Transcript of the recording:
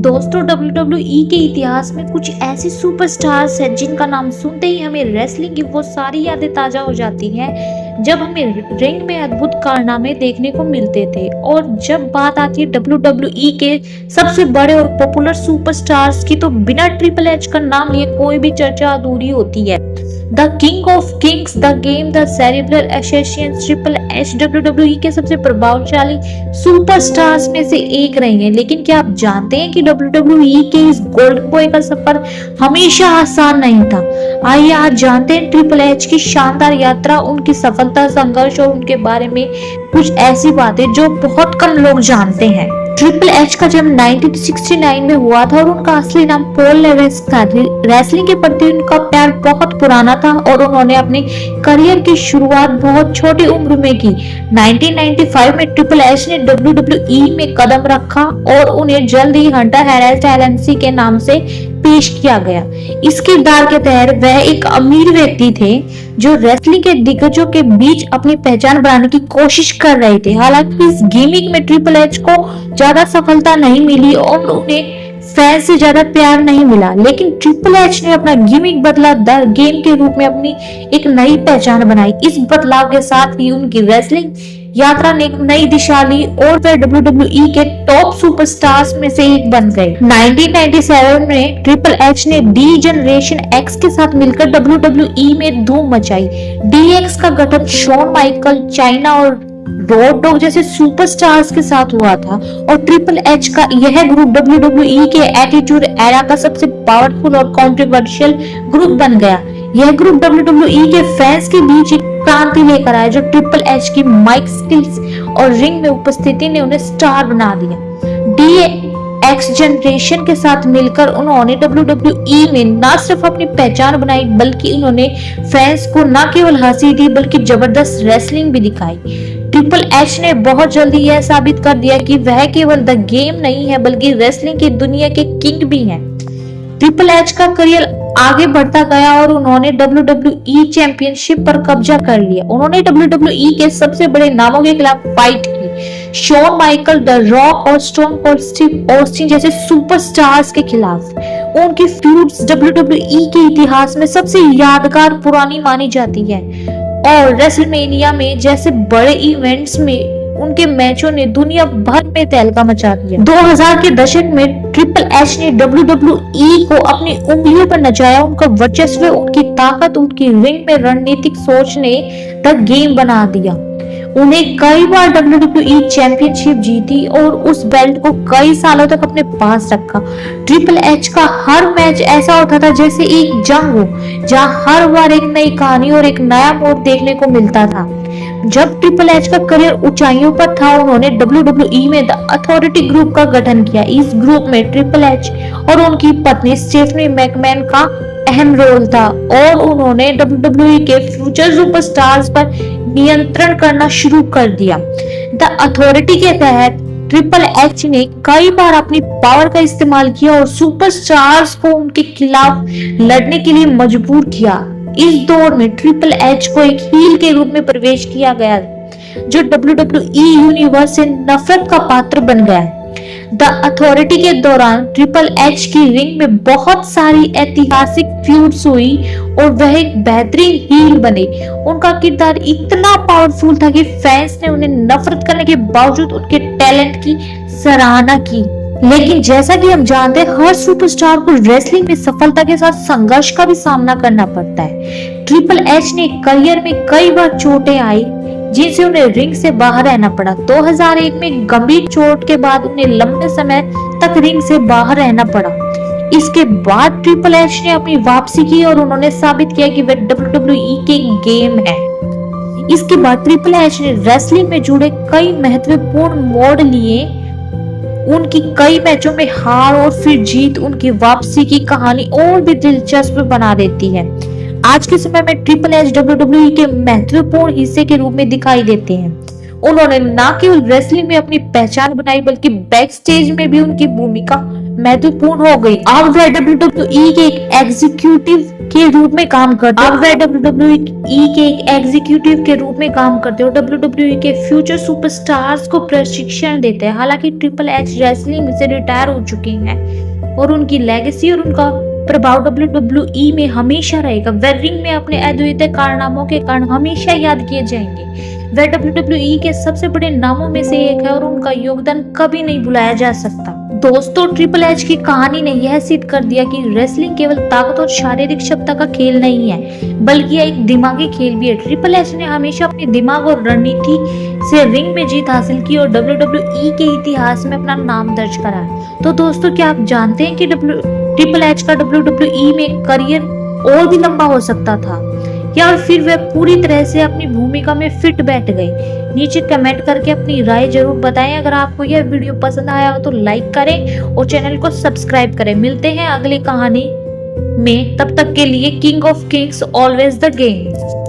दोस्तों WWE के इतिहास में कुछ ऐसे सुपरस्टार्स हैं जिनका नाम सुनते ही हमें रेसलिंग की वो सारी यादें ताजा हो जाती हैं जब हमें रिंग में अद्भुत कारनामे देखने को मिलते थे। और जब बात आती है WWE के सबसे बड़े और पॉपुलर सुपरस्टार्स की तो बिना ट्रिपल एच का नाम लिए कोई भी चर्चा अधूरी होती है। The king of Kings, the game, the cerebral assassin, triple H WWE के सबसे प्रभावशाली सुपरस्टार्स में से एक रहे हैं। लेकिन क्या आप जानते हैं कि WWE के इस गोल्डन बॉय का सफर हमेशा आसान नहीं था। आइए आज जानते हैं ट्रिपल एच की शानदार यात्रा, उनकी सफलता, संघर्ष और उनके बारे में कुछ ऐसी बातें जो बहुत कम लोग जानते हैं। ट्रिपल एच का जन्म 1969 में हुआ था और उनका असली नाम पॉल लेवेस्क था। रेसलिंग के प्रति उनका प्यार बहुत पुराना था और उन्होंने अपने करियर की शुरुआत बहुत छोटी उम्र में की। 1995 में ट्रिपल एच ने WWE में कदम रखा और उन्हें जल्द ही हंटर हेरेस्ट एलएनसी के नाम से पेश किया गया। इस किरदार के तहत वह एक अमीर व्यक्ति थे जो रेसलिंग के दिग्गजों के बीच अपनी पहचान बनाने की कोशिश कर रहे थे। हालांकि इस गिमिक में ट्रिपल एच को ज्यादा सफलता नहीं मिली और उन्हें फैंस से ज्यादा प्यार नहीं मिला, लेकिन ट्रिपल एच ने अपना गिमिक बदला, द गेम के रूप में अपनी एक नई पहचान बनाई। इस बदलाव के साथ ही उनकी रेसलिंग यात्रा ने एक नई दिशा ली और वे WWE के टॉप सुपरस्टार्स में से एक बन गए। 1997 में ट्रिपल एच ने डी जनरेशन एक्स के साथ मिलकर WWE में धूम मचाई। DX का गठन शॉन माइकल, चाइना और रोड डॉग जैसे सुपरस्टार्स के साथ हुआ था और ट्रिपल एच का यह ग्रुप WWE के एटीट्यूड एरा का सबसे पावरफुल और कंट्रोवर्शियल ग्रुप बन गया। यह ग्रुप WWE के फैंस के बीच एक क्रांति लेकर आया जो ट्रिपल एच की माइक स्किल्स और रिंग में उपस्थिति ने उन्हें स्टार बना दिया। DX जनरेशन के साथ मिलकर उन्होंने WWE में न सिर्फ अपनी पहचान बनाई बल्कि उन्होंने फैंस को न केवल हंसी दी बल्कि जबरदस्त रेसलिंग भी दिखाई। ट्रिपल एच ने बहुत जल्दी यह साबित कर दिया कि वह केवल द गेम नहीं है बल्कि रेसलिंग की दुनिया के किंग भी हैं। ट्रिपल एच का करियर आगे बढ़ता गया और उन्होंने WWE चैंपियनशिप पर कब्जा कर लिया। उन्होंने WWE के सबसे बड़े नामों के खिलाफ फाइट की, शॉन माइकल, द रॉक और स्टोन कोल्ड स्टीव ऑस्टिन जैसे सुपरस्टार्स के खिलाफ। उनकी फ्यूड्स WWE के इतिहास में सबसे यादगार पुरानी मानी जाती है और रेसलमेनिया में जैसे बड़े इवेंट्स में उनके मैचों ने दुनिया भर में तहलका मचा दिया। 2000 के दशक में ट्रिपल एच ने WWE को अपनी उंगलियों पर नचाया। उनका वर्चस्व, उनकी ताकत, उनकी रिंग में रणनीतिक सोच ने द गेम बना दिया। उन्हें कई बार WWE चैंपियनशिप जीती और उस बेल्ट को कई सालों तक अपने पास रखा। ट्रिपल एच का हर मैच ऐसा होता था जैसे एक जंग हो, जहां हर बार एक नई कहानी और एक नया मोड़ देखने को मिलता था। जब ट्रिपल एच का करियर ऊंचाइयों पर था उन्होंने WWE में द अथॉरिटी ग्रुप का गठन किया। इस ग्रुप में ट्रिपल एच और उनकी पत्नी स्टेफनी मैकमैन का अहम रोल था और उन्होंने WWE के फ्यूचर सुपरस्टार्स पर नियंत्रण करना शुरू कर दिया। द अथॉरिटी के तहत ट्रिपल एच ने कई बार अपनी पावर का इस्तेमाल किया और सुपरस्टार्स को उनके खिलाफ लड़ने के लिए मजबूर किया। इस दौर में ट्रिपल एच को एक हील के रूप में प्रवेश किया गया जो WWE यूनिवर्स से नफरत का पात्र बन गया। द अथॉरिटी के दौरान ट्रिपल एच की रिंग में बहुत सारी ऐतिहासिक फ्यूड्स हुई और वह एक बेहतरीन हील बने। उनका किरदार इतना पावरफुल था कि फैंस ने उन्हें नफरत करने के बावजूद उनके टैलेंट की सराहना की। लेकिन जैसा कि हम जानते हैं हर सुपरस्टार को रेसलिंग में सफलता के साथ संघर्ष का भी सामना करना पड़ता है। ट्रिपल एच ने करियर में कई बार चोटें आई जिनसे उन्हें रिंग से बाहर रहना पड़ा। 2001 में गंभीर चोट के बाद उन्हें लंबे समय तक रिंग से बाहर रहना पड़ा। इसके बाद ट्रिपल एच ने अपनी वापसी की और उन्होंने साबित किया कि वे WWE के गेम है। इसके बाद ट्रिपल एच ने रेसलिंग में जुड़े कई महत्वपूर्ण मोड़ लिए। उनकी कई मैचों में हार और फिर जीत उनकी वापसी की कहानी और भी दिलचस्प बना देती है। आज के समय में ट्रिपल एच WWE के महत्वपूर्ण हिस्से के रूप में दिखाई देते हैं। उन्होंने न केवल रेसलिंग में अपनी पहचान बनाई बल्कि बैक स्टेज में भी उनकी भूमिका महत्वपूर्ण हो गई। अब वह WWE के एक एग्जीक्यूटिव के रूप में काम करते हो। अब वह WWE के एक एग्जीक्यूटिव के रूप में काम करते हो। WWE के फ्यूचर सुपरस्टार्स को प्रशिक्षण देते हैं। हालांकि ट्रिपल एच रेसलिंग से रिटायर हो चुके हैं और उनकी लेगेसी और उनका प्रभाव WWE में हमेशा रहेगा। वह रिंग में अपने अद्वितीय कारनामों के कारण हमेशा याद किए जाएंगे। वह WWE के सबसे बड़े नामों में से एक है और उनका योगदान कभी नहीं भुलाया जा सकता। दोस्तों, ट्रिपल एच की कहानी ने यह सिद्ध कर दिया कि रेसलिंग केवल ताकत और शारीरिक क्षमता का खेल नहीं है, बल्कि यह एक दिमागी खेल भी है। ट्रिपल एच ने हमेशा अपने दिमाग और रणनीति से रिंग में जीत हासिल की और WWE के इतिहास में अपना नाम दर्ज करा है। तो दोस्तों, क्या आप जानते हैं कि ट्रिपल एच का WWE में करियर और भी लंबा हो सकता था, या फिर वह पूरी तरह से अपनी भूमिका में फिट बैठ गए? नीचे कमेंट करके अपनी राय जरूर बताएं। अगर आपको यह वीडियो पसंद आया हो तो लाइक करें और चैनल को सब्सक्राइब करें। मिलते हैं अगली कहानी में, तब तक के लिए king of Kings always the game.